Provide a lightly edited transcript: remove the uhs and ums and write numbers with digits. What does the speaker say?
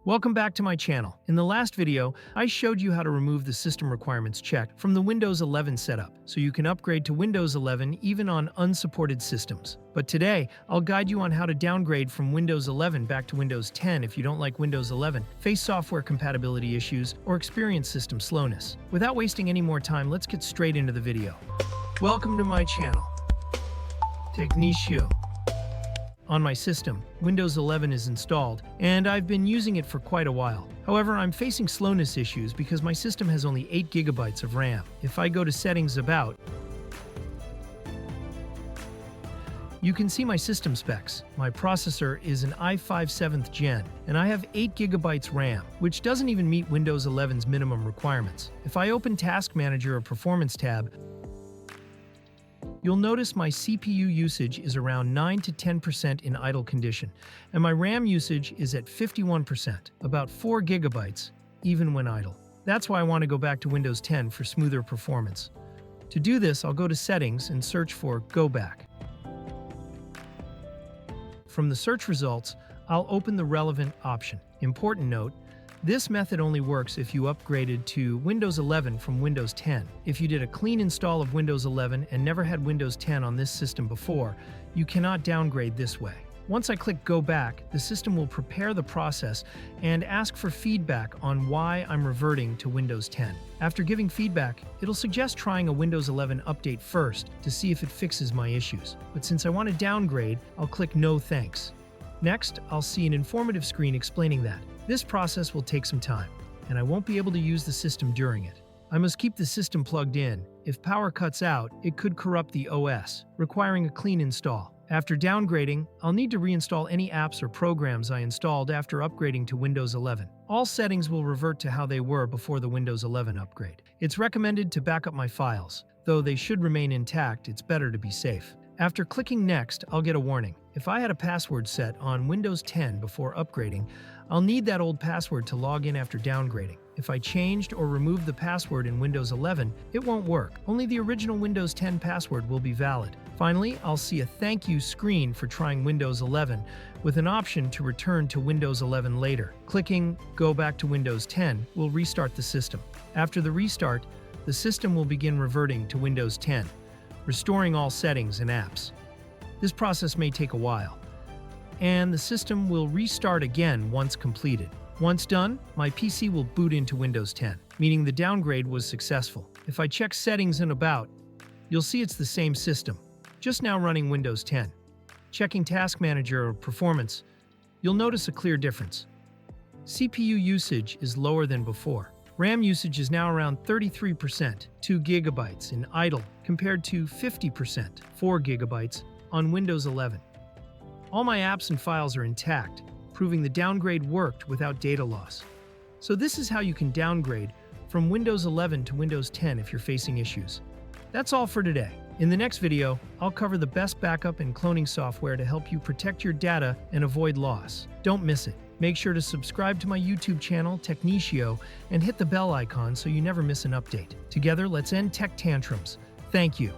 Welcome back to my channel. In the last video, I showed you how to remove the system requirements check from the Windows 11 setup, so you can upgrade to Windows 11 even on unsupported systems. But today, I'll guide you on how to downgrade from Windows 11 back to Windows 10 if you don't like Windows 11, face software compatibility issues, or experience system slowness. Without wasting any more time, let's get straight into the video. Welcome to my channel, Technichio. On my system, Windows 11 is installed, and I've been using it for quite a while. However, I'm facing slowness issues because my system has only 8 GB of RAM. If I go to Settings About, you can see my system specs. My processor is an i5 7th Gen, and I have 8 GB RAM, which doesn't even meet Windows 11's minimum requirements. If I open Task Manager or Performance tab, you'll notice my CPU usage is around 9 to 10% in idle condition, and my RAM usage is at 51%, about 4 GB, even when idle. That's why I want to go back to Windows 10 for smoother performance. To do this, I'll go to Settings and search for Go Back. From the search results, I'll open the relevant option. Important note, this method only works if you upgraded to Windows 11 from Windows 10. If you did a clean install of Windows 11 and never had Windows 10 on this system before, you cannot downgrade this way. Once I click Go Back, the system will prepare the process and ask for feedback on why I'm reverting to Windows 10. After giving feedback, it'll suggest trying a Windows 11 update first to see if it fixes my issues. But since I want to downgrade, I'll click No Thanks. Next, I'll see an informative screen explaining that. This process will take some time, and I won't be able to use the system during it. I must keep the system plugged in. If power cuts out, it could corrupt the OS, requiring a clean install. After downgrading, I'll need to reinstall any apps or programs I installed after upgrading to Windows 11. All settings will revert to how they were before the Windows 11 upgrade. It's recommended to back up my files. Though they should remain intact, it's better to be safe. After clicking Next, I'll get a warning. If I had a password set on Windows 10 before upgrading, I'll need that old password to log in after downgrading. If I changed or removed the password in Windows 11, it won't work. Only the original Windows 10 password will be valid. Finally, I'll see a thank you screen for trying Windows 11, with an option to return to Windows 11 later. Clicking Go Back to Windows 10 will restart the system. After the restart, the system will begin reverting to Windows 10, restoring all settings and apps. This process may take a while, and the system will restart again once completed. Once done, my PC will boot into Windows 10, meaning the downgrade was successful. If I check Settings and About, you'll see it's the same system, just now running Windows 10. Checking Task Manager or Performance, you'll notice a clear difference. CPU usage is lower than before. RAM usage is now around 33%, 2 GB in idle, compared to 50%, 4 GB, on Windows 11. All my apps and files are intact, proving the downgrade worked without data loss. So this is how you can downgrade from Windows 11 to Windows 10 if you're facing issues. That's all for today. In the next video, I'll cover the best backup and cloning software to help you protect your data and avoid loss. Don't miss it. Make sure to subscribe to my YouTube channel, Technichio, and hit the bell icon so you never miss an update. Together, let's end tech tantrums. Thank you.